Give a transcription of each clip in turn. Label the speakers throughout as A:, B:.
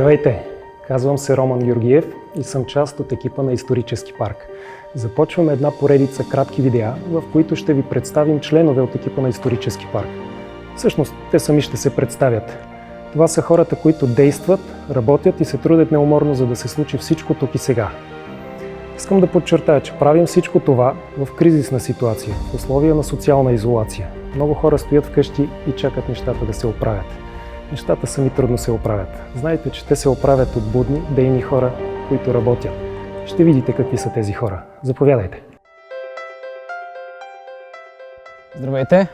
A: Здравейте! Казвам се Роман Георгиев и съм част от екипа на Исторически парк. Започваме една поредица кратки видеа, в които ще ви представим членове от екипа на Исторически парк. Всъщност, те сами ще се представят. Това са хората, които действат, работят и се трудят неуморно, за да се случи всичко тук и сега. Искам да подчертая, че правим всичко това в кризисна ситуация, в условия на социална изолация. Много хора стоят вкъщи и чакат нещата да се оправят. Нещата сами трудно се оправят. Знаете, че те се оправят от будни, дейни хора, които работят. Ще видите какви са тези хора. Заповядайте!
B: Здравейте!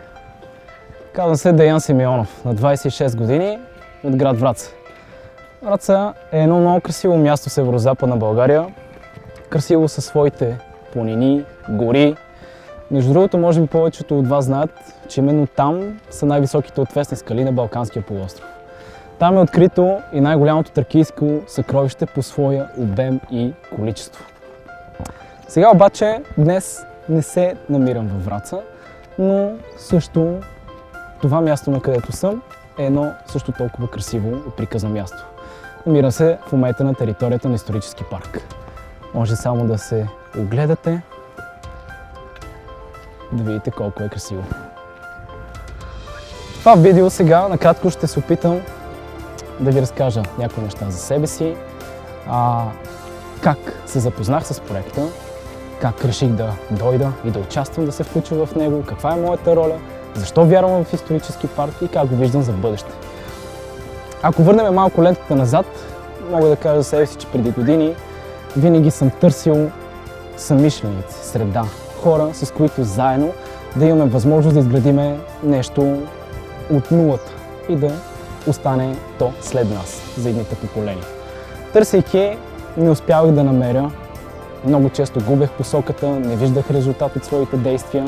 B: Казвам се Деян Симеонов, на 26 години, от град Враца. Враца е едно много красиво място в северозападна България. Красиво със своите планини, гори. Между другото, може би повечето от вас знаят, че именно там са най-високите отвесни скали на Балканския полуостров. Там е открито и най-голямото тракийско съкровище по своя обем и количество. Сега обаче, днес не се намирам във Враца, но също това място, на където съм, е едно също толкова красиво и приказно място. Намирам се в момента на територията на Исторически парк. Може само да се огледате, да видите колко е красиво. В това видео сега накратко ще се опитам да ви разкажа някои неща за себе си, как се запознах с проекта, как реших да дойда и да участвам, да се включа в него, каква е моята роля, защо вярвам в Исторически парк и как го виждам за бъдеще. Ако върнем малко лентата назад, мога да кажа за себе си, че преди години винаги съм търсил съмишленици, среда, хора, с които заедно да имаме възможност да изградиме нещо от нулата и да остане то след нас, за едните поколения. Търсейки, не успявах да намеря. Много често губех посоката, не виждах резултат от своите действия,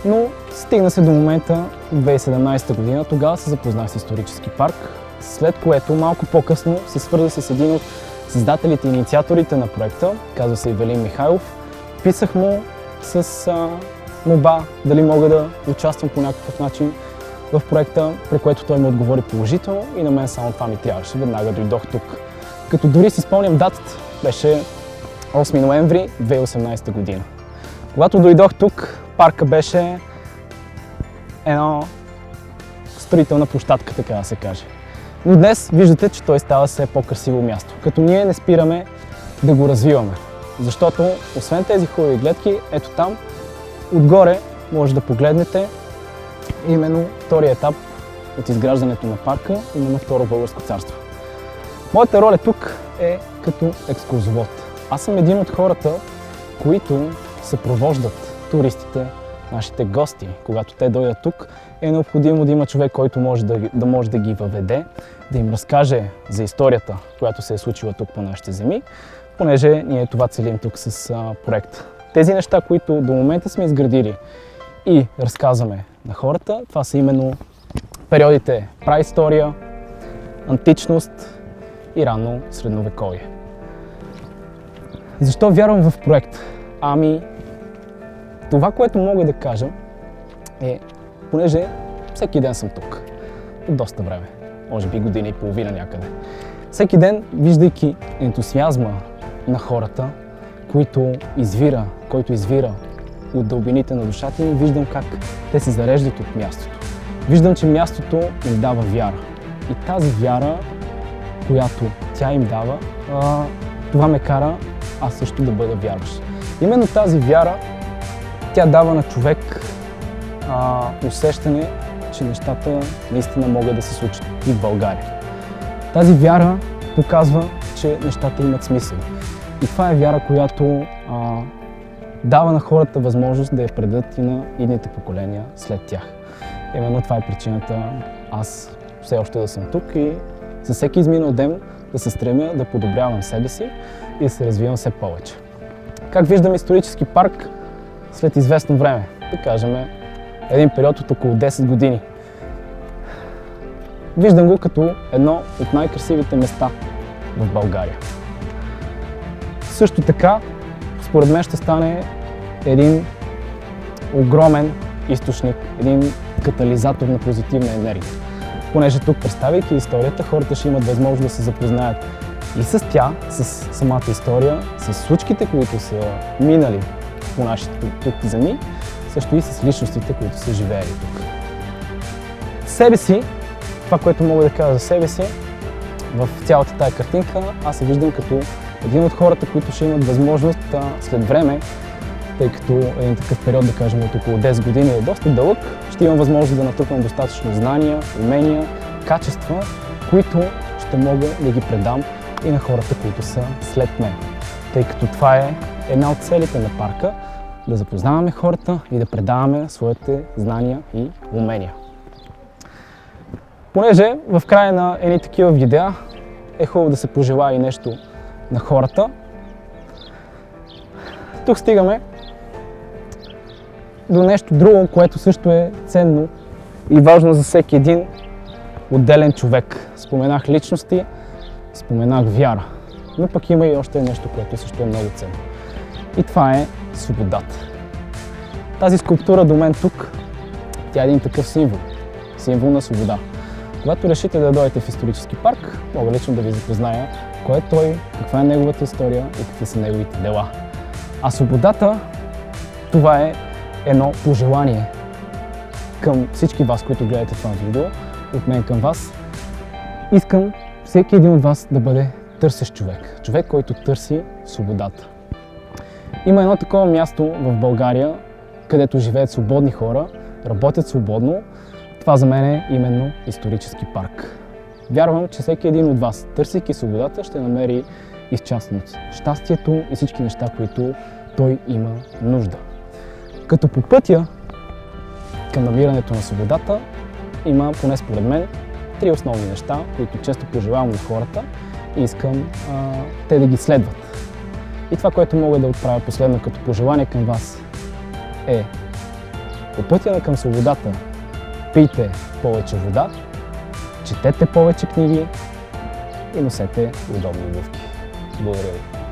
B: но стигна се до момента 2017 година, тогава се запознах с Исторически парк, след което малко по-късно се свързах с един от създателите и инициаторите на проекта, казва се Ивелин Михайлов. Писах му с молба дали мога да участвам по някакъв начин в проекта, при което той ми отговори положително и на мен само това ми трябваше. Веднага дойдох тук. Като дори си спомням датата, беше 8 ноември 2018 година. Когато дойдох тук, парка беше една строителна площадка, така да се каже. Но днес виждате, че той става все по-красиво място, като ние не спираме да го развиваме. Защото освен тези хубави гледки, ето там, отгоре може да погледнете именно втория етап от изграждането на парка, именно Второ българско царство. Моята роля тук е като екскурзовод. Аз съм един от хората, които съпровождат туристите, нашите гости. Когато те дойдат тук, е необходимо да има човек, който може да ги въведе, да им разкаже за историята, която се е случила тук по нашите земи, понеже ние това целим тук с проекта. Тези неща, които до момента сме изградили и разказваме на хората, това са именно периодите праистория, античност и ранно средновековие. Защо вярвам в проект? Това, което мога да кажа е, понеже всеки ден съм тук, от доста време, може би година и половина някъде. Всеки ден, виждайки ентусиазма на хората, който извира от дълбините на душата им, виждам как те се зареждат от мястото. Виждам, че мястото им дава вяра. И тази вяра, която тя им дава, това ме кара аз също да бъда вярващ. Именно тази вяра, тя дава на човек усещане, че нещата наистина могат да се случат и в България. Тази вяра показва, че нещата имат смисъл. И това е вяра, която дава на хората възможност да я предадат и на идните поколения след тях. Именно това е причината аз все още да съм тук и за всеки изминал ден да се стремя да подобрявам себе си и да се развивам все повече. Как виждам Исторически парк след известно време? Да кажем един период от около 10 години. Виждам го като едно от най-красивите места в България. Също така, според мен ще стане един огромен източник, един катализатор на позитивна енергия. понеже тук, представяйки историята, хората ще имат възможност да се запознаят и с тя, с самата история, с случките, които са минали по нашите тук земи, също и с личностите, които са живеели тук. Себе си, това, което мога да кажа за себе си, в цялата тая картинка, аз се виждам като един от хората, които ще имат възможност след време, тъй като един такъв период, да кажем от около 10 години е доста дълъг, ще имам възможност да натрупам достатъчно знания, умения, качества, които ще мога да ги предам и на хората, които са след мен. Тъй като това е една от целите на парка, да запознаваме хората и да предаваме своите знания и умения. Понеже в края на едни такива видеа е хубаво да се пожелае и нещо на хората, тук стигаме до нещо друго, което също е ценно и важно за всеки един отделен човек. Споменах личности, споменах вяра, но пък има и още нещо, което също е много ценно. И това е свободата. Тази скулптура до мен тук, тя е един такъв символ. Символ на свобода. Когато решите да дойдете в исторически парк, мога лично да ви запозная кой е той, каква е неговата история и какви са неговите дела. А свободата, това е едно пожелание към всички вас, които гледате това видео, от мен към вас. Искам всеки един от вас да бъде търсещ човек. Човек, който търси свободата. Има едно такова място в България, където живеят свободни хора, работят свободно. Това за мен е именно исторически парк. Вярвам, че всеки един от вас, търсейки свободата, ще намери изчастност, щастието и всички неща, които той има нужда. Като по пътя към намирането на свободата има, поне според мен, 3 основни неща, които често пожелавам на хората и искам те да ги следват. И това, което мога да отправя последно като пожелание към вас е: по пътя към свободата пийте повече вода, четете повече книги и носете удобни обувки. Благодаря ви.